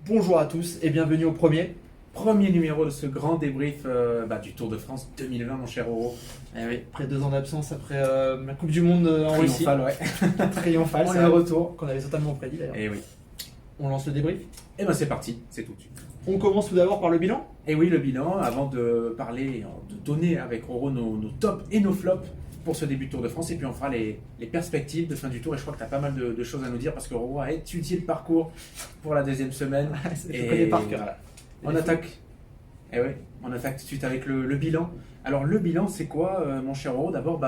Bonjour à tous et bienvenue au Premier numéro de ce grand débrief du Tour de France 2020, mon cher Oro. Eh oui, après 2 ans d'absence, après la Coupe du Monde en Russie. Triomphal, ouais. Triomphal, On c'est est le là. retour qu'on avait totalement prédit d'ailleurs. Et oui. On lance le débrief. Et ben c'est parti, c'est tout de suite. On commence tout d'abord par le bilan. Et oui, le bilan, avant de parler, de donner avec Oro nos tops et nos flops pour ce début de Tour de France. Et puis on fera les perspectives de fin du Tour. Et je crois que tu as pas mal de choses à nous dire parce que Oro a étudié le parcours pour la deuxième semaine. Je connais par cœur. Voilà. On attaque. Eh oui, on attaque tout de suite avec le bilan. Alors le bilan, c'est quoi, mon cher Oro? D'abord,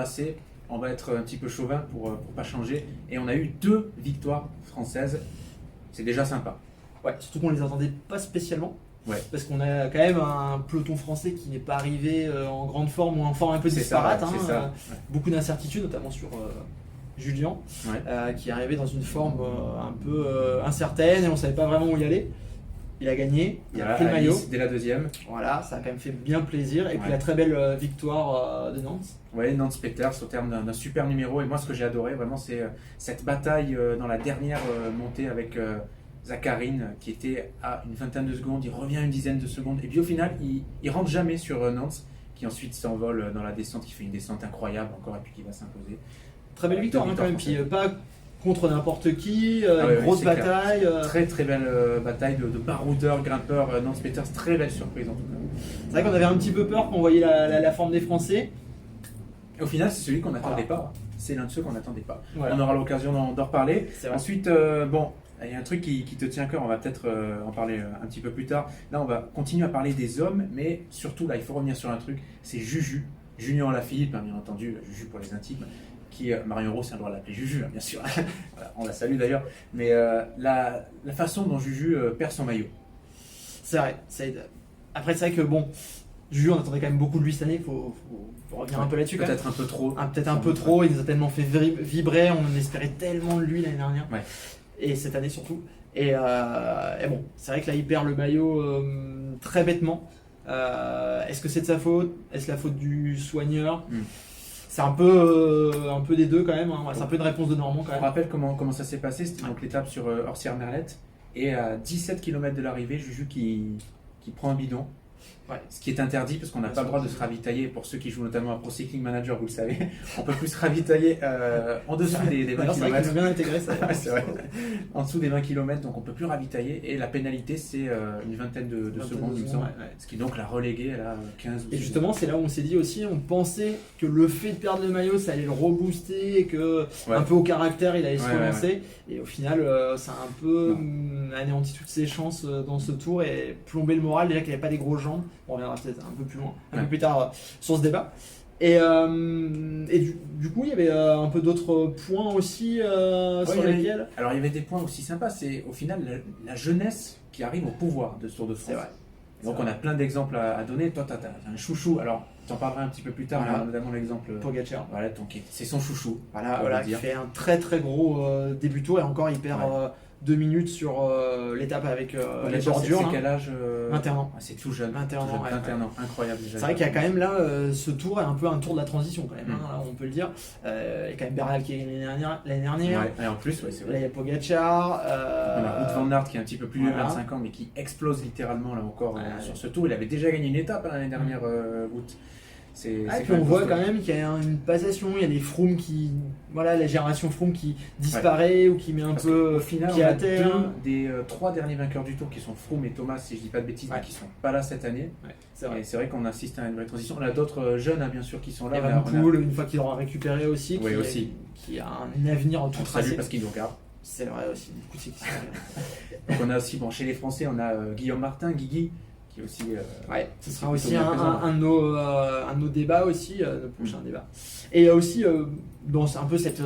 on va être un petit peu chauvin pour pas changer. Et on a eu 2 victoires françaises. C'est déjà sympa. Ouais, surtout qu'on les attendait pas spécialement. Ouais. Parce qu'on a quand même un peloton français qui n'est pas arrivé en grande forme ou en forme un peu disparate. C'est ça. Ouais. Beaucoup d'incertitudes, notamment sur Julien, Ouais. qui est arrivé dans une forme un peu incertaine et on savait pas vraiment où y aller. Il a gagné, il a Voilà, pris le maillot. Alice, dès la deuxième. Voilà, ça a quand même fait bien plaisir. Et puis Ouais. la très belle victoire de Nantes. Ouais, Nantes Peters au terme d'un super numéro. Et moi, ce que j'ai adoré, vraiment, c'est cette bataille dans la dernière montée avec Zacharine, qui était à une vingtaine de secondes. Il revient à une dizaine de secondes. Et puis au final, il rentre jamais sur Nantes, qui ensuite s'envole dans la descente, qui fait une descente incroyable encore, et puis qui va s'imposer. Très belle victoire Deux quand même. victoires Puis pas contre n'importe qui, ouais, une grosse c'est clair. bataille. Très très belle bataille de baroudeurs, grimpeurs. Nantes Peters, très belle surprise en tout cas. C'est vrai qu'on avait un petit peu peur quand on voyait la forme des Français. Et au final, c'est celui qu'on n'attendait Voilà. pas. C'est l'un de ceux qu'on n'attendait pas. Voilà. On aura l'occasion d'en reparler. C'est vrai. Ensuite, il y a un truc qui te tient à cœur, on va peut-être en parler un petit peu plus tard. Là, on va continuer à parler des hommes, mais surtout, là, il faut revenir sur un truc, c'est Juju, Julien Alaphilippe, bien entendu, Juju pour les intimes, qui, Marion Rose a le droit de l'appeler Juju, bien sûr, voilà, on la salue d'ailleurs, mais la façon dont Juju perd son maillot. C'est vrai. Après, c'est vrai que bon, Juju, on attendait quand même beaucoup de lui cette année. Faut revenir un peu là-dessus quand même. Peut-être un peu trop. Peut-être un peu trop. Il nous a tellement fait vibrer. On espérait tellement de lui l'année dernière. Ouais. Et cette année surtout. Et bon, c'est vrai que là, il perd le maillot très bêtement. Est-ce que c'est de sa faute? Est-ce la faute du soigneur? C'est un peu des deux quand même. Hein. C'est un peu une réponse de Normand quand On même. rappelle comment ça s'est passé, c'était donc l'étape sur Orsières-Merlette, et à 17 km de l'arrivée, Juju qui prend un bidon. Ouais. Ce qui est interdit parce qu'on n'a pas le droit de se ravitailler. Pour ceux qui jouent notamment à Pro Cycling Manager, vous le savez, on peut plus se ravitailler en dessous des 20 Alors, c'est vrai qu'ils km. ont bien intégré ça. Ouais, c'est vrai. En dessous des 20 km, donc on peut plus ravitailler. Et la pénalité, c'est une vingtaine de secondes, il me semble. Ouais. Ce qui donc l'a relégué à 15 ou Et 16. justement, c'est là où on s'est dit aussi, on pensait que le fait de perdre le maillot, ça allait le rebooster, et que Ouais. un peu au caractère, il allait se Ouais, relancer. Et au final, ça a un peu anéanti toutes ses chances dans ce tour et plombé le moral. Déjà qu'il n'avait pas des grosses jambes. On reviendra peut-être un peu plus loin, un peu plus tard sur ce débat. Et du coup, il y avait un peu d'autres points aussi sur lesquels. Alors il y avait des points aussi sympas. C'est au final la jeunesse qui arrive au pouvoir de ce Tour de France. C'est vrai. Donc on a plein d'exemples à donner. Toi, tu as un chouchou. Alors, tu en parleras un petit peu plus tard, Voilà. notamment l'exemple. Pogacar. Voilà, c'est son chouchou. Voilà, qui fait un très très gros début de tour et encore il perd 2 minutes sur l'étape avec les bordures. C'est là. quel âge 21 ans. C'est tout jeune. 21 ans, Tout jeune, ouais, 21 ans, incroyable déjà. C'est vrai qu'il y a quand même là, ce tour est un peu un tour de la transition quand même, hein, là, on peut le dire. Il y a quand même Bernal qui est l'année dernière. Ouais, et en plus, ouais, c'est Là vrai. il y a Pogacar. On a Wout van Aert qui est un petit peu plus vieux, voilà. 25 ans, mais qui explose littéralement là encore Ouais. sur ce tour. Il avait déjà gagné une étape l'année dernière, Wout. Et puis on voit quand même qu'il y a une passation, il y a des Froome qui. Voilà, la génération Froome qui disparaît ou qui met un Parce peu au final, pied on à a terre. 2 des 3 derniers vainqueurs du tour qui sont Froome et Thomas, si je dis pas de bêtises, mais qui sont pas là cette année. Ouais, c'est vrai. Et c'est vrai qu'on assiste à une vraie transition. On a d'autres jeunes, bien sûr, qui sont là. Evan Poole, une fois qu'il aura récupéré aussi, Oui, aussi. qui a un avenir en tout On salue tracé. parce qu'il nous regarde. C'est vrai aussi, beaucoup de sélections. Donc on a aussi, chez les Français, on a Guillaume Martin, Guigui, qui est aussi. Ouais, ce sera plutôt aussi bien présent. un de nos débats aussi, le prochain débat. Et il y a aussi, dans un peu cette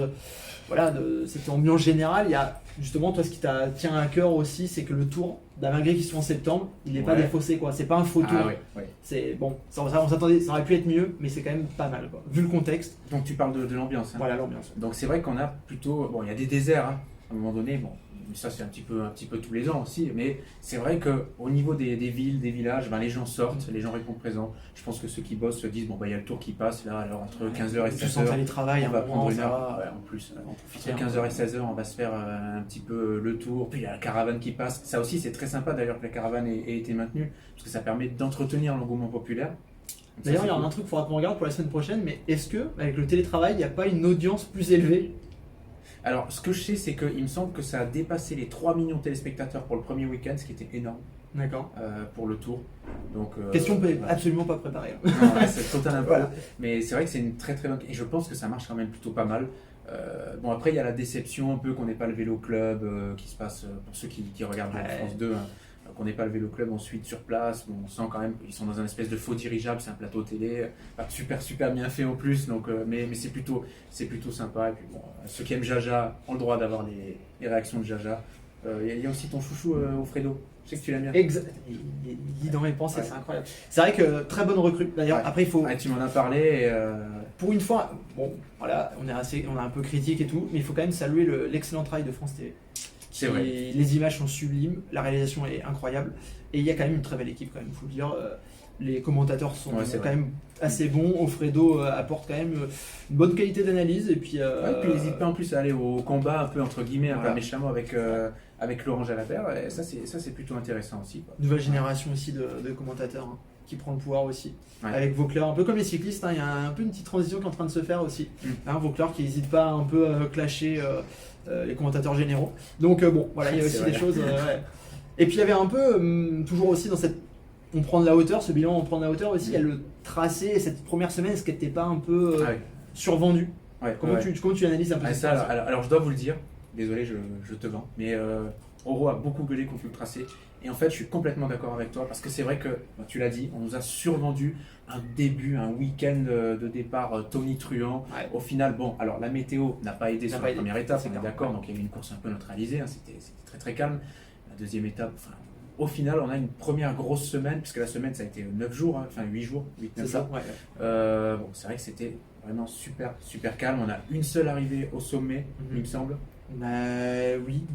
ambiance générale, il y a justement, toi, ce qui tient à cœur aussi, c'est que le tour, malgré qu'il soit en septembre, il n'est pas défaussé, quoi. C'est pas un faux tour. Ah ouais. C'est bon, on s'attendait, ça aurait pu être mieux, mais c'est quand même pas mal, quoi. Vu le contexte. Donc tu parles de l'ambiance. Hein. Voilà l'ambiance. Donc c'est vrai qu'on a plutôt. Bon, il y a des déserts, hein. À un moment donné, ça c'est un petit peu tous les ans aussi, mais c'est vrai qu'au niveau des villes, des villages, les gens sortent, les gens répondent présents. Je pense que ceux qui bossent se disent, bon, il y a le tour qui passe, là, alors entre 15h et 16h, télétravail, on va prendre une heure. Ouais, en plus, entre 15h et 16h, on va se faire un petit peu le tour, puis il y a la caravane qui passe. Ça aussi, c'est très sympa d'ailleurs que la caravane ait été maintenue, parce que ça permet d'entretenir l'engouement populaire. D'ailleurs, il y a un truc qu'il faudra qu'on regarde pour la semaine prochaine, mais est-ce que, avec le télétravail, il n'y a pas une audience plus élevée? Alors, ce que je sais, c'est qu'il me semble que ça a dépassé les 3 millions de téléspectateurs pour le premier week-end, ce qui était énorme. D'accord. Pour le tour. Donc, question absolument pas préparée. Non, c'est total impôt. Voilà. Mais c'est vrai que c'est une très très bonne. Et je pense que ça marche quand même plutôt pas mal. Bon, après, il y a la déception un peu qu'on n'ait pas le vélo club qui se passe pour ceux qui regardent France 2. Qu'on n'ait pas le vélo club ensuite sur place. Bon, on sent quand même qu'ils sont dans un espèce de faux dirigeable, c'est un plateau télé, pas super bien fait en plus, donc, mais c'est plutôt sympa. Et puis bon, ceux qui aiment Jaja ont le droit d'avoir les réactions de Jaja. Il y a aussi ton chouchou Alfredo, je sais que tu l'aimes bien. Exact, il dit dans mes pensées, ouais. C'est incroyable. C'est vrai que très bonne recrue. D'ailleurs, ouais. Après il faut. Ouais, tu m'en as parlé. Pour une fois, bon, voilà, on est un peu critique et tout, mais il faut quand même saluer l'excellent travail de France TV. C'est vrai. Les images sont sublimes, la réalisation est incroyable, et il y a quand même une très belle équipe quand même, faut le dire. Les commentateurs sont quand même assez bons. Alfredo apporte quand même une bonne qualité d'analyse, et puis. Puis n'hésite pas en plus à aller au combat un peu entre guillemets, un peu méchamment avec Laurent Jalabert, et ça c'est plutôt intéressant aussi. Quoi. Nouvelle génération aussi de commentateurs qui prend le pouvoir aussi. Ouais. Avec Vauclair, un peu comme les cyclistes, il y a un peu une petite transition qui est en train de se faire aussi. Vauclair qui n'hésite pas un peu à clasher les commentateurs généraux. Donc bon, voilà, il y a aussi des choses. Ouais. Et puis il y avait un peu, toujours aussi dans cette. On prend de la hauteur, ce bilan, on prend de la hauteur aussi. Il y a le tracé, cette première semaine, est-ce qu'elle n'était pas un peu survendu? Comment tu analyses un peu ça alors je dois vous le dire, désolé, je te vends, mais Oro a beaucoup gueulé contre le tracé. Et en fait, je suis complètement d'accord avec toi, parce que c'est vrai que, tu l'as dit, on nous a survendu un week-end de départ tonitruant. Ouais. Au final, bon, alors la météo n'a pas aidé sur la première étape, on est d'accord, donc il y a eu une course un peu neutralisée, c'était très très calme. La deuxième étape, au final, on a une première grosse semaine, puisque la semaine ça a été 9 jours, 8 jours, 8-9 jours. C'est ça, ouais. Bon, c'est vrai que c'était vraiment super calme. On a une seule arrivée au sommet, il me semble. Oui.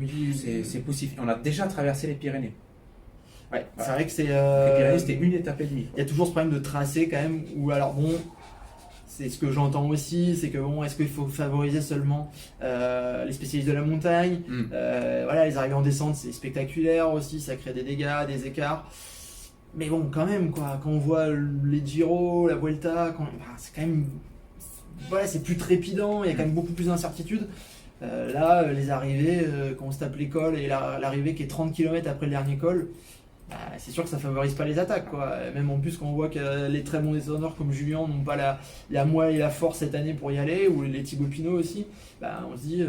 C'est possible. On a déjà traversé les Pyrénées. Ouais, c'est vrai que c'est. Les Pyrénées, c'était une étape et demie. Il y a toujours ce problème de tracé quand même, où alors bon, c'est ce que j'entends aussi, c'est que bon, est-ce qu'il faut favoriser seulement les spécialistes de la montagne Voilà, les arrivées en descente, c'est spectaculaire aussi, ça crée des dégâts, des écarts. Mais bon, quand même, quoi, quand on voit les Giro, la Vuelta, c'est quand même. Voilà, c'est plus trépidant, il y a quand même beaucoup plus d'incertitudes. Là, les arrivées, quand on se tape les cols et l'arrivée qui est 30 km après le dernier col, c'est sûr que ça favorise pas les attaques, quoi. Même en plus quand on voit que les très bons descendeurs comme Julien n'ont pas la moelle et la force cette année pour y aller, ou les Thibaut Pinot aussi, on se dit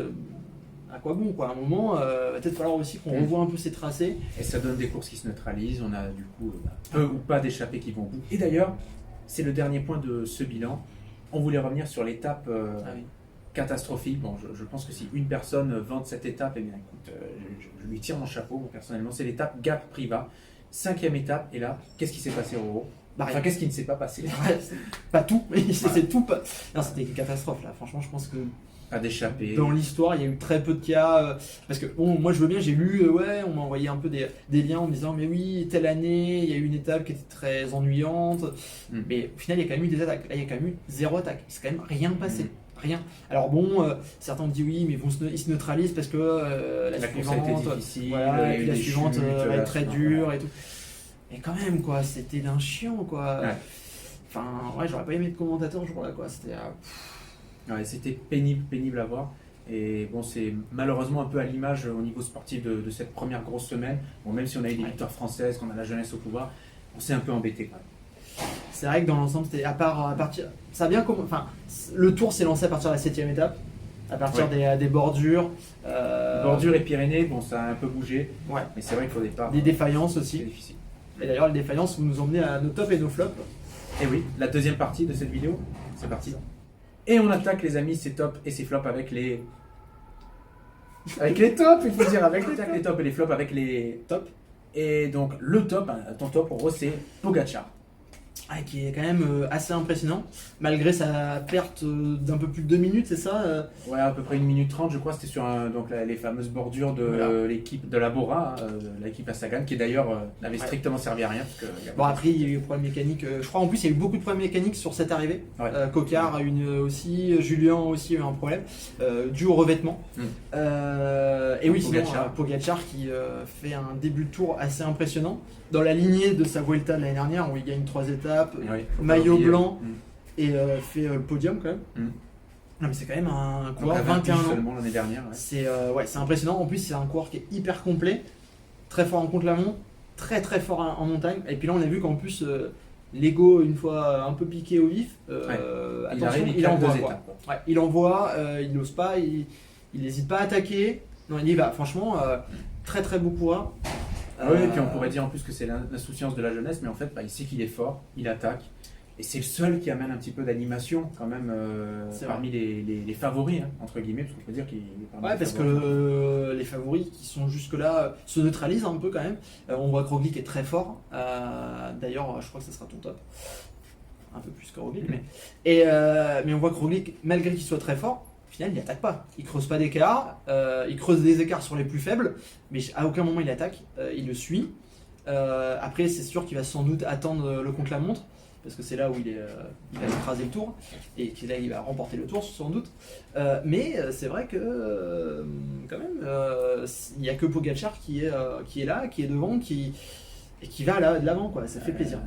à quoi bon, quoi. À un moment, va peut-être falloir aussi qu'on revoie un peu ces tracés. Et ça donne des courses qui se neutralisent, on a du coup peu ou pas d'échappées qui vont au bout. Et d'ailleurs, c'est le dernier point de ce bilan. On voulait revenir sur l'étape catastrophique. Bon, je pense que si une personne vante cette étape, eh bien écoute, je lui tire mon chapeau, personnellement. C'est l'étape Gap-Privas. 5e étape, et là, qu'est-ce qui s'est passé, Roro? Enfin, qu'est-ce qui ne s'est pas passé? Pas tout, mais c'est tout. Non, c'était une catastrophe là. Franchement, je pense que. Pas d'échappée. Dans l'histoire, il y a eu très peu de cas. Parce que, bon, moi je veux bien, j'ai lu, on m'a envoyé un peu des liens en me disant, mais oui, telle année, il y a eu une étape qui était très ennuyante. Mais au final, il y a quand même eu des attaques. Là, il y a quand même eu 0 attaque. Il s'est quand même rien passé. Rien. Alors bon, certains ont dit oui, mais ils se neutralisent parce que la suivante, a été difficile, voilà, et puis la suivante va être très dure ouais. et tout. Et quand même, quoi, c'était d'un chiant, quoi. Ouais. Enfin, ouais, j'aurais pas aimé de commentateur ce jour-là, quoi. C'était. Ouais, c'était pénible à voir. Et bon, c'est malheureusement un peu à l'image au niveau sportif de cette première grosse semaine. Bon, même si on a eu des victoires françaises, qu'on a la jeunesse au pouvoir, on s'est un peu embêté quand même. C'est vrai que dans l'ensemble, c'était à partir. Ça a bien commencé. Enfin, le tour s'est lancé à partir de la 7e étape, à partir des bordures. Bordures et Pyrénées, bon, ça a un peu bougé. Ouais. Mais c'est vrai qu'au départ. Des défaillances aussi. C'est difficile. Et d'ailleurs, les défaillances vous nous emmenez à nos tops et nos flops. Et oui, la deuxième partie de cette vidéo, c'est parti. Et on attaque, les amis, ces tops et ces flops avec les. Avec les tops, il faut dire, avec les tops et les flops avec les tops. Et donc, le top, ton top, Roro, c'est Pogacar. qui est quand même assez impressionnant, malgré sa perte d'un peu plus de 2 minutes, c'est ça Ouais, à peu près 1 minute 30, je crois, c'était sur donc, les fameuses bordures de l'équipe de la Bora, de l'équipe à Sagan, qui d'ailleurs n'avait strictement servi à rien. Parce que, bon, après, il y a eu des problèmes mécaniques, je crois en plus, il y a eu beaucoup de problèmes mécaniques sur cette arrivée. Coquard a une aussi, Julien aussi a eu un problème, dû au revêtement. Et oui, sinon, Pogacar qui fait un début de tour assez impressionnant, dans la lignée de sa Vuelta de l'année dernière, où il gagne 3 étapes, maillot blanc, et fait le podium quand même. Non, mais c'est quand même un coureur 21 ans seulement l'année dernière. C'est impressionnant. En plus, c'est un coureur qui est hyper complet, très fort en contre-la-montre, très très fort en montagne. Et puis là, on a vu qu'en plus, l'ego, une fois un peu piqué au vif, attention, il envoie. Il envoie, il n'ose pas, il n'hésite pas à attaquer. Non, il y va. Franchement, très très beau coureur. Oui, et puis on pourrait dire en plus que c'est l'insouciance de la jeunesse, mais en fait, il sait qu'il est fort, il attaque. Et c'est le seul qui amène un petit peu d'animation quand même parmi les favoris, hein, entre guillemets, parce qu'on peut dire qu'il est parmi les parce favoris. que les favoris qui sont jusque-là se neutralisent un peu quand même. On voit que Roglic est très fort. D'ailleurs, je crois que ça sera ton top. Un peu plus que Roglic. Mais on voit que Roglic, malgré qu'il soit très fort, au final, il n'attaque pas. Il creuse pas d'écart. Il creuse des écarts sur les plus faibles, mais à aucun moment il attaque. Il le suit. Après, c'est sûr qu'il va sans doute attendre le contre-la-montre, parce que c'est là où il va écraser le tour, et là il va remporter le tour sans doute. Mais c'est vrai que quand même, il n'y a que Pogacar qui est là, qui est devant, et qui va là de l'avant, quoi. Ça fait plaisir.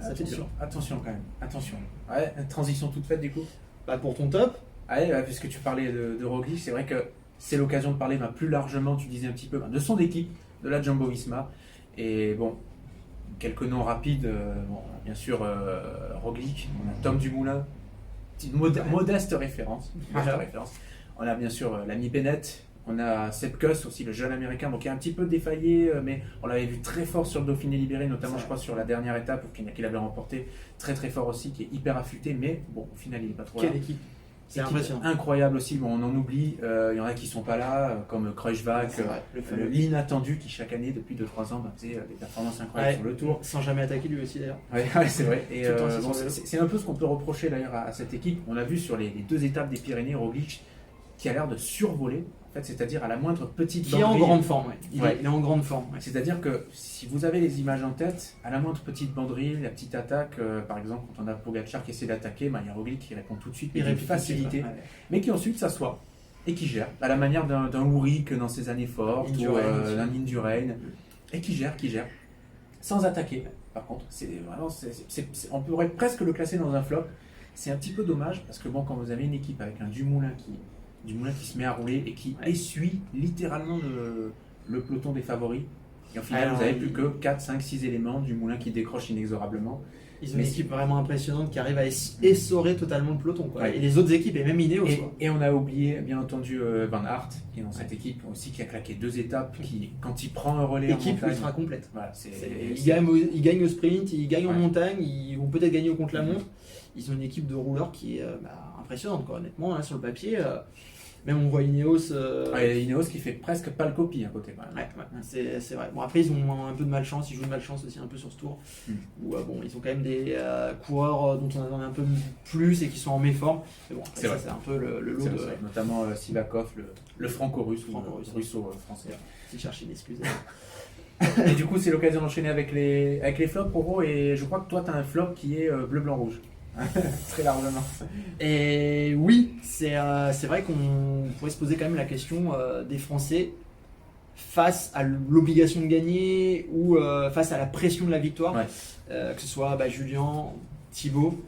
Attention quand même, attention. Ouais, transition toute faite du coup. Pour ton top. Puisque tu parlais de Roglic, c'est vrai que c'est l'occasion de parler plus largement, tu disais un petit peu, de son équipe, de la Jumbo-Visma. Et bon, quelques noms rapides, bien sûr Roglic, on a Tom Dumoulin, petite modeste référence. On a bien sûr l'ami Bennett, on a Sepp Kuss aussi, le jeune américain, qui a un petit peu défaillé, mais on l'avait vu très fort sur le Dauphiné libéré, notamment je crois sur la dernière étape qu'il avait remporté, très très fort aussi, qui est hyper affûté, mais bon, au final il n'est pas trop là. Quelle équipe! C'est impressionnant. Incroyable aussi, on en oublie, il y en a qui ne sont pas là, comme Kreuzbach, l'inattendu qui chaque année depuis 2-3 ans faisait des performances incroyables sur le tour. Sans jamais attaquer lui aussi d'ailleurs. Ouais, c'est vrai. Et c'est un peu ce qu'on peut reprocher d'ailleurs à cette équipe. On a vu sur les 2 étapes des Pyrénées, Roglic qui a l'air de survoler, en fait, c'est-à-dire à la moindre petite banderille. Qui est en grande forme, il est en grande forme. C'est-à-dire que si vous avez les images en tête, à la moindre petite banderille, la petite attaque, par exemple, quand on a Pogacar qui essaie d'attaquer, il y a Roglic qui répond tout de suite, mais avec facilité, mais qui ensuite s'assoit et qui gère, à la manière d'un Ulrich dans ses années fortes, ou d'un Indurain, et qui gère, sans attaquer. Par contre, on pourrait presque le classer dans un flop. C'est un petit peu dommage, parce que quand vous avez une équipe avec un Dumoulin qui se met à rouler et qui essuie littéralement le peloton des favoris. Et au final, vous n'avez plus que 4, 5, 6 éléments du Moulin qui décroche inexorablement. Ils ont une équipe vraiment impressionnante qui arrive à essorer totalement le peloton. Et les autres équipes, et même Ineos. Et on a oublié, bien entendu, Van Aert, qui est dans cette équipe aussi, qui a claqué 2 étapes, qui, quand il prend un relais équipe en montagne... ultra complète. Voilà, il gagne au sprint, il gagne en montagne, ils vont peut-être gagner au contre-la-montre. Ils ont une équipe de rouleurs qui est impressionnante, honnêtement, sur le papier. Même on voit Ineos. Ineos qui fait presque pas le copie à côté quand même. C'est vrai. Bon, après, ils ont un peu de malchance, ils jouent de malchance aussi un peu sur ce tour. Où, ils ont quand même des coureurs dont on attendait un peu plus et qui sont en méforme. Mais bon, après, c'est un peu le lot de. Notamment Sivakov, le franco-russe, russo-français. Il cherche une excuse. Et du coup, c'est l'occasion d'enchaîner avec les flops, Poro. Et je crois que toi, tu as un flop qui est bleu-blanc-rouge. Très largement. Et oui, c'est vrai qu'on pourrait se poser quand même la question des Français face à l'obligation de gagner ou face à la pression de la victoire, que ce soit Julien, Thibaut.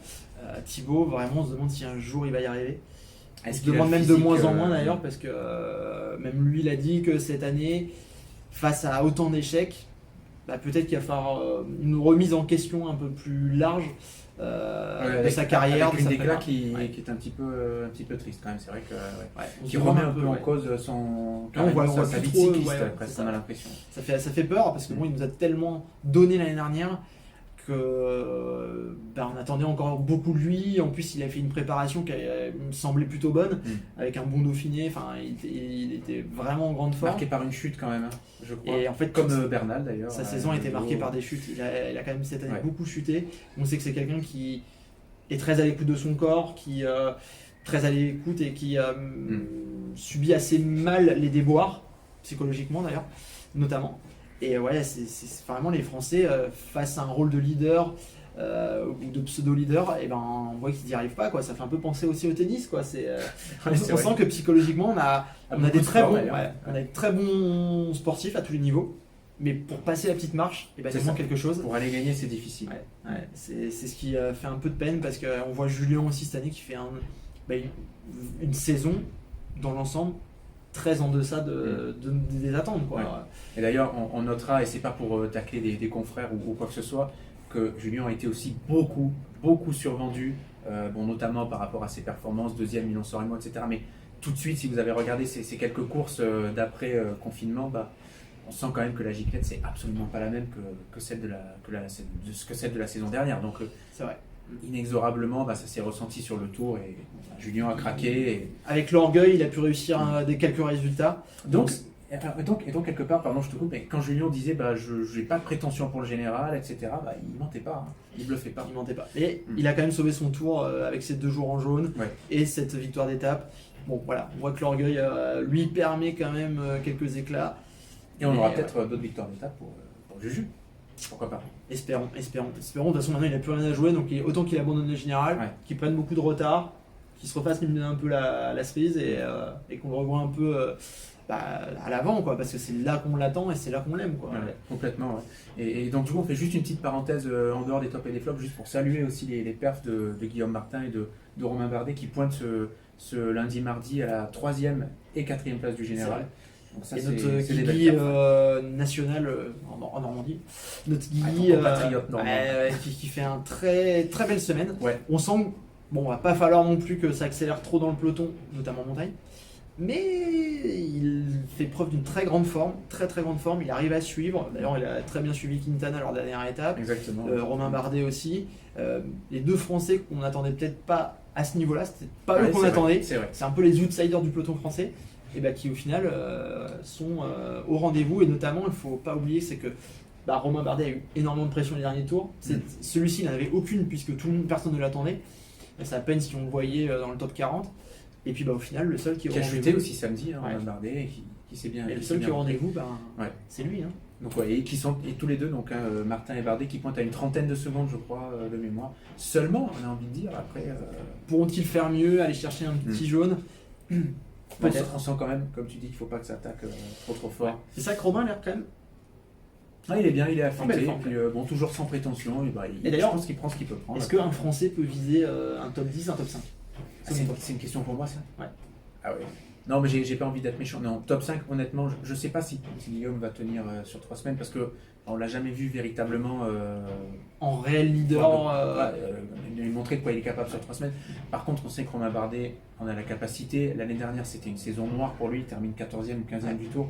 Thibaut, vraiment, on se demande si un jour il va y arriver. On se demande même de moins en moins d'ailleurs, parce que même lui, il a dit que cette année, face à autant d'échecs, peut-être qu'il va falloir une remise en question un peu plus large. De sa carrière, avec une déclat qui est un petit peu triste quand même. C'est vrai que qui remet un peu en cause sa vie cycliste, presque, on a l'impression. Ça fait peur parce que il nous a tellement donné l'année dernière on attendait encore beaucoup de lui. En plus, il a fait une préparation qui me semblait plutôt bonne, avec un bon Dauphiné. Enfin, il était vraiment en grande forme. Marqué par une chute quand même, je crois. Et en fait, comme Bernal d'ailleurs. Sa saison a été marquée par des chutes. Il a quand même cette année beaucoup chuté. On sait que c'est quelqu'un qui est très à l'écoute de son corps, qui très à l'écoute et qui subit assez mal les déboires, psychologiquement d'ailleurs, notamment. Et ouais, c'est vraiment les Français face à un rôle de leader ou de pseudo-leader, et ben on voit qu'ils n'y arrivent pas, quoi. Ça fait un peu penser aussi au tennis, quoi. On sent que psychologiquement on a des très bons, on a des très bons sportifs à tous les niveaux, mais pour passer la petite marche, et ben il manque quelque chose. Pour aller gagner, c'est difficile. C'est ce qui fait un peu de peine, parce qu'on voit Julien aussi cette année qui fait une saison dans l'ensemble très en deçà des attentes, quoi. Ouais. Et d'ailleurs, on notera, et c'est pas pour tacler des confrères ou quoi que ce soit, que Julien a été aussi beaucoup survendu, notamment par rapport à ses performances, deuxième Milan-San Remo, etc. Mais tout de suite, si vous avez regardé ces quelques courses d'après confinement, on sent quand même que la giclette, c'est absolument pas la même que celle de la saison dernière. Donc, c'est vrai. Inexorablement, ça s'est ressenti sur le tour et Julien a craqué. Et... Avec l'orgueil, il a pu réussir quelques résultats. Donc, quelque part, pardon, je te coupe, mais quand Julien disait je n'ai pas de prétention pour le général, etc., il mentait pas, il bluffait pas. Il mentait pas. Et il a quand même sauvé son tour avec ses 2 jours en jaune et cette victoire d'étape. Bon, voilà, on voit que l'orgueil lui permet quand même quelques éclats. Et on aura peut-être d'autres victoires d'étape pour Juju. Pourquoi pas. Espérons. De toute façon, maintenant, il n'a plus rien à jouer, donc autant qu'il abandonne le général, qu'il prenne beaucoup de retard, qu'il se refasse un peu la cerise et qu'on le revoie un peu à l'avant, quoi, parce que c'est là qu'on l'attend et c'est là qu'on l'aime, quoi. Complètement. Et donc, du coup, on fait juste une petite parenthèse en dehors des tops et des flops, juste pour saluer aussi les perfs de Guillaume Martin et de Romain Bardet qui pointent ce lundi-mardi à la 3e et 4e place du général. Donc ça, et notre Guigui national en Normandie, notre Guigui qui fait une très très belle semaine. On sent il va pas falloir non plus que ça accélère trop dans le peloton, notamment en montagne, mais il fait preuve d'une très grande forme, très grande forme. Il arrive à suivre. D'ailleurs, il a très bien suivi Quintana lors de la dernière étape. Exactement. Romain Bardet aussi. Les 2 Français qu'on n'attendait peut-être pas à ce niveau-là, c'était pas eux qu'on attendait. C'est un peu les outsiders du peloton français. Et qui au final sont au rendez-vous, et notamment il ne faut pas oublier, c'est que Romain Bardet a eu énormément de pression les derniers tours. Celui-ci il n'en avait aucune puisque personne ne l'attendait. C'est à peine si on le voyait dans le top 40. Et puis au final le seul qui est au rendez-vous. Qui a chuté aussi samedi, Romain Bardet, et qui s'est bien. Et le seul qui est au rendez-vous, c'est lui. Donc et tous les deux, donc Martin et Bardet, qui pointent à une 30aine de secondes, je crois, de mémoire. Seulement, on a envie de dire après. Pourront-ils faire mieux, aller chercher un petit jaune? On sent quand même, comme tu dis, qu'il ne faut pas que ça attaque trop fort. C'est ça que Romain a l'air quand même. Il est bien, il est affûté, toujours sans prétention. Et d'ailleurs, je pense qu'il prend ce qu'il peut prendre. Est-ce qu'un Français peut viser un top 10, un top 5? C'est une question pour moi, ça. Ouais. Ah ouais. Non, mais j'ai pas envie d'être méchant. Non, top 5, honnêtement, je ne sais pas si Guillaume va tenir sur 3 semaines, parce qu'on ne l'a jamais vu véritablement en réel leader. Il montrer de quoi il est capable sur 3 semaines. Par contre, on sait que Romain Bardet en a la capacité. L'année dernière, c'était une saison noire pour lui. Il termine 14e ou 15e du tour.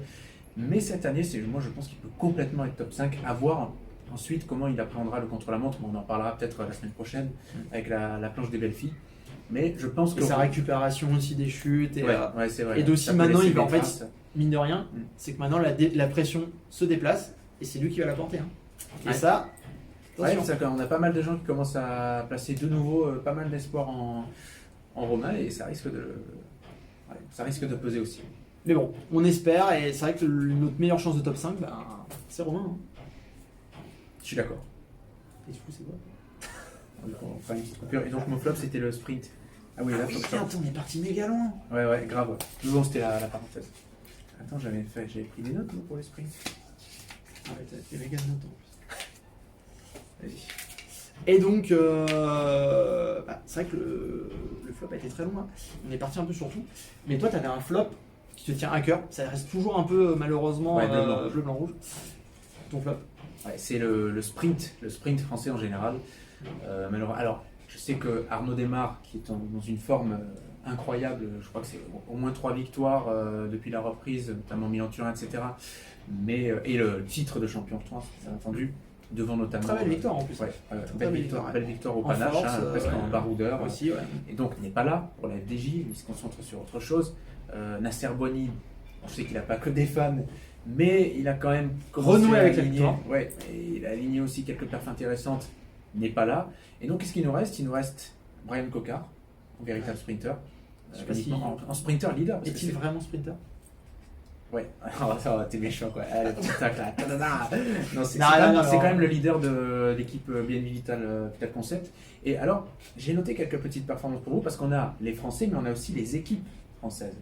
Mais cette année, moi, je pense qu'il peut complètement être top 5. À voir ensuite comment il appréhendera le contre-la-montre. On en parlera peut-être la semaine prochaine avec la planche des belles filles. Mais je pense que sa récupération aussi des chutes et c'est vrai. Et d'aussi maintenant, il va en fait, mine de rien, c'est que maintenant la pression se déplace et c'est lui qui va la porter. Et ça, on a pas mal de gens qui commencent à placer de nouveau pas mal d'espoir en Romain, et ça risque de peser aussi. Mais bon, on espère, et c'est vrai que notre meilleure chance de top 5, c'est Romain. Je suis d'accord. Et du coup, c'est quoi? On fera une petite coupure. Et donc mon flop, c'était le sprint. Ah oui, là, attends, on est parti méga loin. Ouais, grave. Ouais. Bon, c'était la parenthèse. Attends, j'avais pris des notes pour les sprints. Ah ouais, t'as fait méga de notes en plus. Vas-y. Et donc, c'est vrai que le flop a été très long. On est parti un peu sur tout. Mais toi, t'avais un flop qui te tient à cœur. Ça reste toujours un peu, malheureusement, bleu, blanc, rouge. Ton flop? C'est le sprint français en général. Alors, je sais que Arnaud Démare, qui est dans une forme incroyable, je crois que c'est au moins 3 victoires depuis la reprise, notamment Milan-Turin, etc. Et le titre de champion de France, bien entendu. devant notamment. Très belle victoire en plus. Ouais, Très belle victoire au En panache, force, presque en baroudeur. aussi, ouais. Et donc, il n'est pas là pour la FDJ, il se concentre sur autre chose. Nasser Boigny, on sait qu'il n'a pas que des fans, mais il a quand même renoué avec la aligner. victoire. Ouais, et il a aligné aussi quelques perfs intéressantes, il n'est pas là. Et donc, qu'est-ce qu'il nous reste? Il nous reste Brian Cocard, un véritable sprinter. Je sais pas Uniquement en sprinter leader. parce que Est-il c'est- vraiment sprinter? Ouais, t'es méchant quoi. Allez, petit tac là. Non, c'est Non, quand, non, même- non, c'est non. quand même le leader de l'équipe BNB Vital Concept. Et alors, j'ai noté quelques petites performances pour vous parce qu'on a les Français, mais on a aussi les équipes françaises.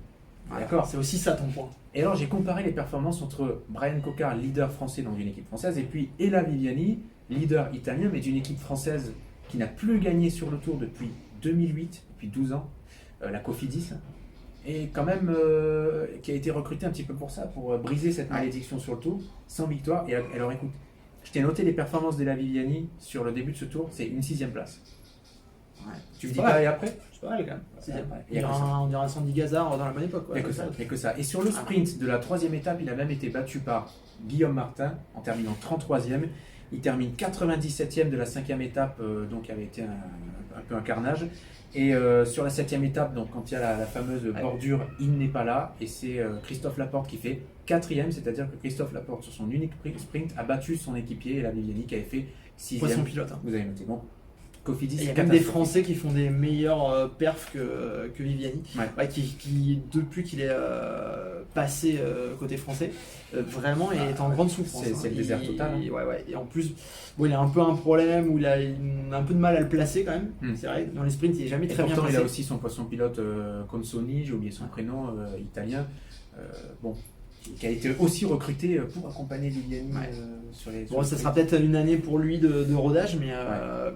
D'accord. C'est aussi ça ton point. Et alors, j'ai comparé les performances entre Brian Cocard, leader français dans une équipe française, et puis Ella Viviani, leader italien, mais d'une équipe française qui n'a plus gagné sur le Tour depuis 2008, depuis 12 ans, la Cofidis. Et quand même, qui a été recrutée un petit peu pour ça, pour briser cette malédiction sur le Tour, sans victoire. Et alors écoute, je t'ai noté les performances d'Ella Viviani sur le début de ce Tour, c'est une 6e place. Ouais. Tu me C'est dis pas pas mal. et après? C'est pas mal quand même. Ouais, Il y a on dirait un Sandy Gazard dans la bonne époque. Il n'y a que ça, il y a que ça. Et sur le sprint de la 3e étape, il a même été battu par Guillaume Martin en terminant 33e. Il termine 97e de la 5e étape, donc qui avait été un peu un carnage. Et sur la 7e étape, donc quand il y a la fameuse bordure, il n'est pas là. Et c'est Christophe Laporte qui fait 4e, c'est-à-dire que Christophe Laporte, sur son unique sprint, a battu son équipier, Ella Viviani, qui avait fait 6e. Poisson pilote. Vous avez noté. Donc, Cofidis, Il y a c'est même des catastrophique. Français qui font des meilleurs perfs que Viviani. Ouais. Qui, depuis qu'il est passé côté français, vraiment est en grande souffrance. C'est le désert total, hein. Ouais. Et en plus, bon, il a un peu un problème où il a un peu de mal à le placer quand même. C'est vrai, dans les sprints, il est jamais Et très bien pourtant, placé. il a aussi son poisson pilote Consoni, j'ai oublié son prénom, italien, qui a été aussi recruté pour accompagner Viviani sur les. Bon, ça sera peut-être une année pour lui de rodage, mais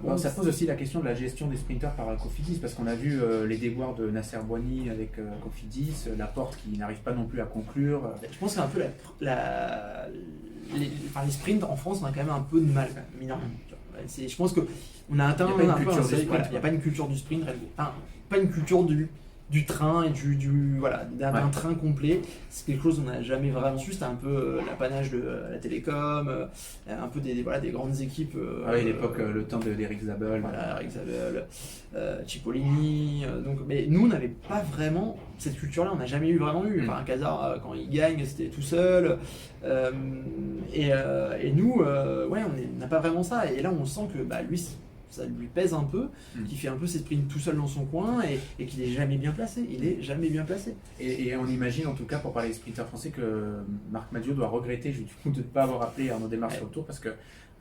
Bon, ça pose aussi la question de la gestion des sprinters par Cofidis, parce qu'on a vu les déboires de Nasser Boigny avec Cofidis, Laporte qui n'arrive pas non plus à conclure. je pense que c'est un peu les sprints en France, on a quand même un peu de mal, quand même, mine de rien. Je pense qu'on a atteint Il y a pas une un peu culture un du seuil, sprint, voilà, il n'y a pas une culture du sprint, enfin, pas une culture du train et d'un train complet. C'est quelque chose qu'on n'a jamais vraiment su. C'était un peu l'apanage de la télécom, un peu des grandes équipes. Oui, l'époque, le temps d'Eric Zabel. Voilà, Eric Zabel, Cipollini. Mais nous, on n'avait pas vraiment cette culture-là. On n'a jamais vraiment eu. Enfin, Cazard, quand il gagne, c'était tout seul. Et nous, on n'a pas vraiment ça. Et là, on sent que lui, ça lui pèse un peu, qu'il fait un peu ses sprints tout seul dans son coin et qu'il est jamais bien placé. Il est jamais bien placé. Et on imagine en tout cas, pour parler des sprinters français, que Marc Madiot doit regretter du coup de ne pas avoir appelé Arnaud Desmar sur le Tour, parce que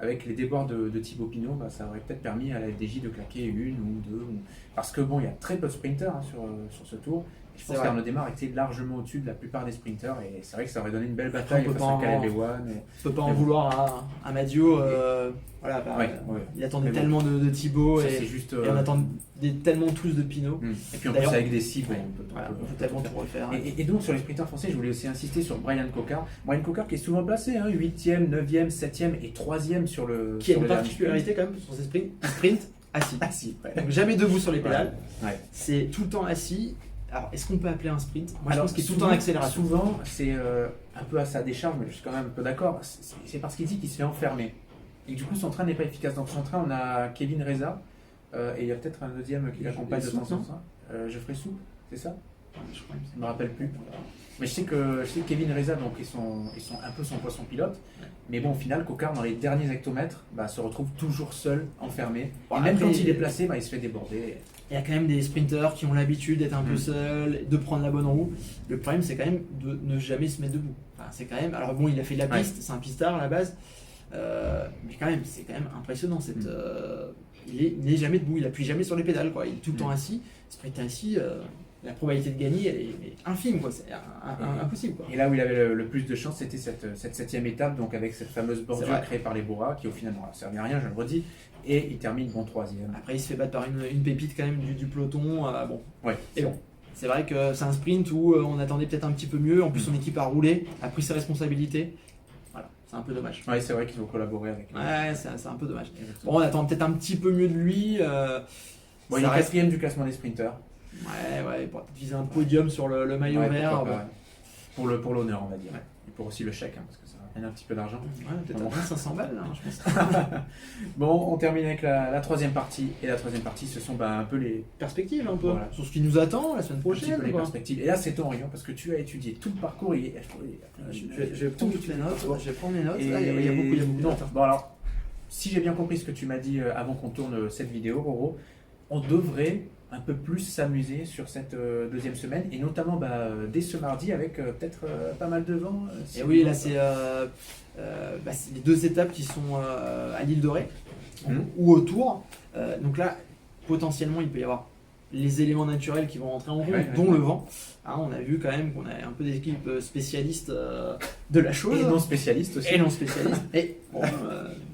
avec les déboires de Thibaut Pinot, ça aurait peut-être permis à la FDJ de claquer une ou deux. Parce que bon, il y a très peu de sprinters sur ce Tour. Et je pense qu'Arnaud Desmar était largement au-dessus de la plupart des sprinters, et c'est vrai que ça aurait donné une belle bataille face à Caleb Ewan. On peut pas en vouloir à Madio. Il attendait tellement de Thibaut et on attendait tellement tous de Pinot. Et puis en plus avec des cibles, on peut tellement tout refaire. Et donc sur les sprinters français, je voulais aussi insister sur Brian Cocard. Brian Cocard qui est souvent placé, 8e, 9e, 7e et 3e sur le. Qui a une particularité quand même sur ses sprints. Sprint assis. Donc jamais debout sur les pédales. C'est tout le temps assis. Alors, est-ce qu'on peut appeler un sprint? Moi, je pense qu'il est tout en accélération. Souvent, c'est un peu à sa décharge, mais je suis quand même un peu d'accord. C'est parce qu'il dit qu'il se fait enfermer. Et que, du coup, son train n'est pas efficace. Dans son train, on a Kevin Reza, et il y a peut-être un deuxième qui l'accompagne de temps en temps. Geoffrey Soupe, c'est ça? Je ne me rappelle plus. Mais je sais que Kevin Reza, donc, ils sont un peu son poisson pilote. Mais bon, au final, Cocard, dans les derniers hectomètres, se retrouve toujours seul, enfermé. Et même quand il est placé, il se fait déborder. Il y a quand même des sprinteurs qui ont l'habitude d'être un peu seuls, de prendre la bonne roue. Le problème, c'est quand même de ne jamais se mettre debout. Enfin, c'est quand même. Alors bon, il a fait de la piste, c'est un pistard à la base, mais quand même, c'est quand même impressionnant. Il n'est jamais debout, il appuie jamais sur les pédales, quoi. Il est tout le temps assis. Sprinter assis, la probabilité de gagner, elle est infime, quoi. C'est impossible, quoi. Et là où il avait le plus de chance, c'était cette 7e étape, donc avec cette fameuse bordure créée par les Bora, qui au final n'aura servi à rien, je le redis. Et il termine 3e. Après, il se fait battre par une pépite quand même du peloton. Et bon, c'est vrai que c'est un sprint où on attendait peut-être un petit peu mieux. En plus, son équipe a roulé, a pris ses responsabilités. Voilà, c'est un peu dommage. Ouais, c'est vrai qu'ils ont collaboré avec. Ouais, c'est un peu dommage. Bon, on attend peut-être un petit peu mieux de lui. Il est 4e du classement des sprinters. Ouais, il pourra peut-être viser un podium sur le maillot vert. Pour l'honneur, on va dire. Et pour aussi le chèque, parce que ça. gagner un petit peu d'argent. Ouais, peut-être Bon. à 500 balles, là, je pense. Bon, on termine avec la troisième partie. Et la troisième partie, ce sont un peu les Perspective un peu, Voilà. sur ce qui nous attend la semaine un petit prochaine. peu les quoi. perspectives. Et là, c'est ton rayon parce que tu as étudié tout le parcours. Je vais prendre toutes les notes, je vais prendre les notes. Là, il y a beaucoup de Non, notes. hein. bon alors, si j'ai bien compris ce que tu m'as dit avant qu'on tourne cette vidéo, Roro, on devrait un peu plus s'amuser sur cette deuxième semaine et notamment dès ce mardi avec peut-être pas mal de vent. Et oui, là c'est les 2 étapes qui sont à l'île de Ré ou autour. Donc là, potentiellement, il peut y avoir les éléments naturels qui vont rentrer en compte, dont le vent. Hein, on a vu quand même qu'on a un peu des équipes spécialistes de la chose. Et non spécialistes aussi. Et non spécialistes. Et bon,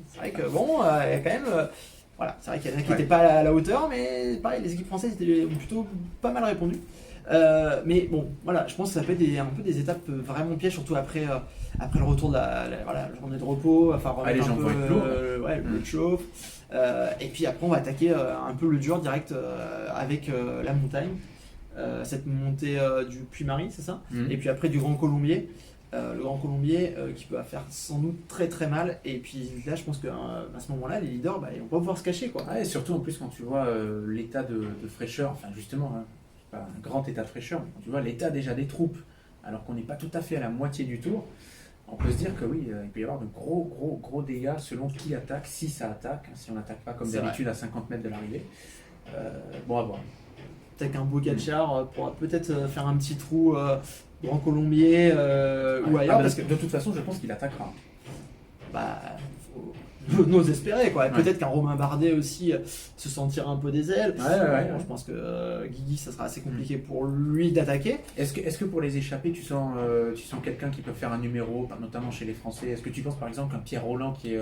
c'est vrai que bon, il y a quand même. Voilà, c'est vrai qu'il y en a qui n'étaient pas à la hauteur, mais pareil, les équipes françaises ont plutôt pas mal répondu. Mais bon, voilà, je pense que ça peut être un peu des étapes vraiment pièges, surtout après le retour de la journée de repos, enfin remettre les un gens peu vont être lourds. le bleu de chauffe. Et puis après, on va attaquer un peu le dur direct avec la montagne, cette montée du Puy-Marie, c'est ça? Et puis après du Grand Colombier. Le Grand Colombier qui peut faire sans doute très très mal, et puis là je pense qu'à ce moment-là les leaders ils vont pas pouvoir se cacher quoi. Ouais, et surtout en plus quand tu vois l'état de fraîcheur, enfin justement, hein, pas un grand état de fraîcheur, mais quand tu vois l'état déjà des troupes, alors qu'on n'est pas tout à fait à la moitié du tour, on peut se dire que oui, il peut y avoir de gros dégâts selon qui attaque, si ça attaque, hein, si on n'attaque pas comme C'est d'habitude à 50 mètres de l'arrivée. Bon à voir. Peut-être qu'un Bocacar pourra peut-être faire un petit trou Grand Colombier ou ailleurs, parce parce que de toute façon je pense qu'il attaquera. n'ose espérer quoi. Et Ouais. peut-être qu'un Romain Bardet aussi se sentira un peu des ailes. Ouais. Je pense que Guigui ça sera assez compliqué pour lui d'attaquer. Est-ce que pour les échappés, tu sens quelqu'un qui peut faire un numéro, notamment chez les Français? Est-ce que tu penses par exemple un Pierre Roland qui est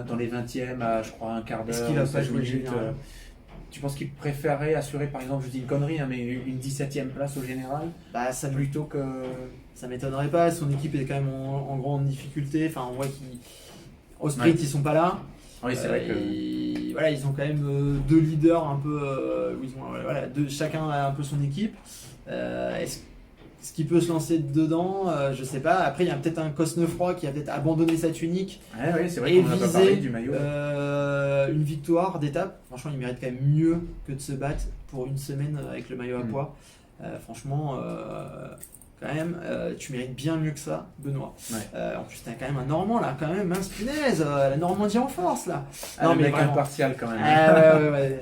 dans les 20e à je crois un quart d'heure? Est-ce qu'il va pas 16 jouer le minutes, général tu penses qu'il préférerait assurer par exemple, je dis une connerie, hein, mais une 17e place au général Ça plutôt que... Ça m'étonnerait pas, son équipe est quand même en grande difficulté. Enfin, on voit qu'au sprint, ils sont pas là. Oui, c'est vrai que... Voilà, ils ont quand même 2 leaders un peu. Où ils ont, chacun a un peu son équipe. Est-ce qu'il peut se lancer dedans Je sais pas. Après, il y a peut-être un Cosnefroy qui a peut-être abandonné sa tunique Ouais, c'est vrai et qu'on n'a pas visé parlé du maillot. une victoire d'étape. Franchement, il mérite quand même mieux que de se battre pour une semaine avec le maillot à poids. Franchement. Quand même, tu mérites bien mieux que ça, Benoît. Ouais. En plus, t'as quand même un Normand là, quand même, mince punaise, la Normandie en force là. Non, mais vraiment. impartial quand même. Ouais.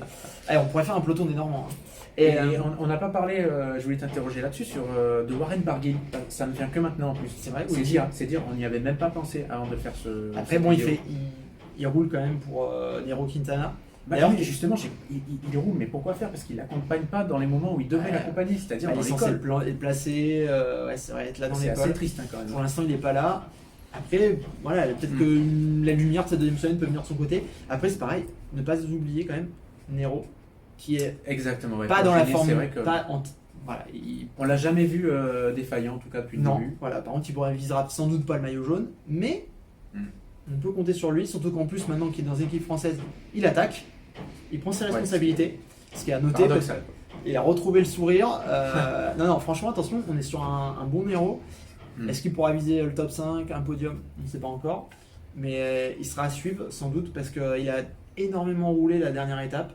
Allez, on pourrait faire un peloton des Normands. Hein. Et on n'a pas parlé, je voulais t'interroger là-dessus, de Warren Barguil. Ça ne vient que maintenant en plus. C'est vrai, c'est dire, on n'y avait même pas pensé avant de faire ce. Après, bon, il roule quand même pour Nairo Quintana. D'ailleurs, justement, il roule, mais pourquoi faire? Parce qu'il l'accompagne pas dans les moments où il devrait l'accompagner, c'est-à-dire dans il est censé l'école. être placé, c'est vrai, être là dans C'est l'école. assez triste quand même. Pour l'instant, il n'est pas là. Après, voilà, peut-être que la lumière de cette deuxième semaine peut venir de son côté. Après, c'est pareil, ne pas oublier quand même Nero, qui est Exactement, pas dans la forme. C'est vrai que Voilà, on l'a jamais vu défaillant, en tout cas depuis le début. Voilà, par contre, il visera sans doute pas le maillot jaune, mais on peut compter sur lui, surtout qu'en plus, maintenant qu'il est dans une équipe française, il attaque. Il prend ses responsabilités, ce qui est à noter. Il a retrouvé le sourire. Non, franchement, attention, on est sur un bon Nero. Est-ce qu'il pourra viser le top 5, un podium? On ne sait pas encore. Mais il sera à suivre, sans doute, parce qu'il a énormément roulé la dernière étape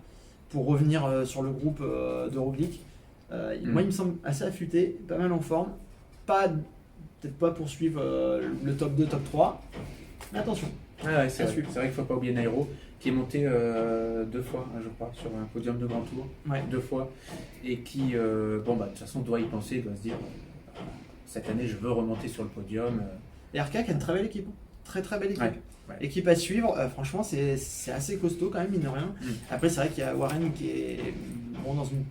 pour revenir sur le groupe de Roglic. Moi, il me semble assez affûté, pas mal en forme. Peut-être pas poursuivre le top 2, top 3. Mais attention. C'est vrai qu'il ne faut pas oublier Nairo, qui est monté 2 fois, je crois, sur un podium de grand tour, 2 fois, et qui, de toute façon, doit y penser, doit se dire, cette année, je veux remonter sur le podium. Et RK qui a une très belle équipe, très très belle équipe. Ouais. Équipe à suivre, franchement, c'est assez costaud quand même, mine de rien. Après, c'est vrai qu'il y a Warren qui est dans une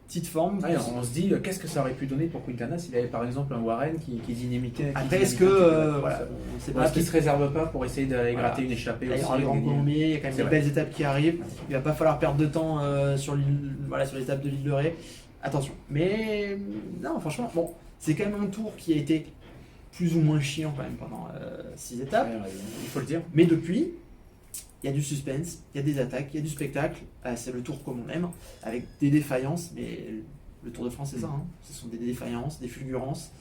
petite forme. On se dit, qu'est-ce que ça aurait pu donner pour Quintana s'il avait par exemple un Warren qui dynamitait. Après, est-ce que. on sait pas. Est-ce qu'il ne se réserve pas pour essayer d'aller gratter une échappée aussi? Il y aura le Grand Colombier, il y a quand même des belles étapes qui arrivent. Il va pas falloir perdre de temps sur l'étape de l'île de Ré. Attention. Mais non, franchement, bon, c'est quand même un tour qui a été plus ou moins chiant quand même pendant 6 étapes. Il faut le dire. Mais depuis, il y a du suspense, il y a des attaques, il y a du spectacle. C'est le tour comme on aime, avec des défaillances. Mais le Tour de France, c'est ça. Hein. Ce sont des défaillances, des fulgurances.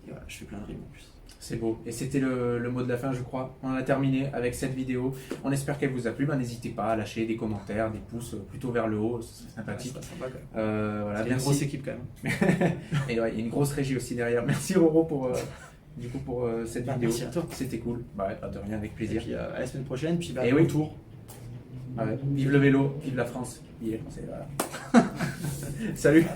Et voilà, je fais plein de rimes en plus. C'est beau. Et c'était le mot de la fin, je crois. On a terminé avec cette vidéo. On espère qu'elle vous a plu. N'hésitez pas à lâcher des commentaires, des pouces plutôt vers le haut. Ce serait sympathique. Ouais, sympa, quand même. Voilà, C'est une grosse équipe quand même. Et ouais, il y a une grosse régie aussi derrière. Merci Roro pour, cette vidéo. Merci à toi. C'était cool. De rien, avec Et plaisir. puis à la semaine prochaine, puis Et au oui. tour. Vive le vélo, vive la France. Yeah, voilà. Salut.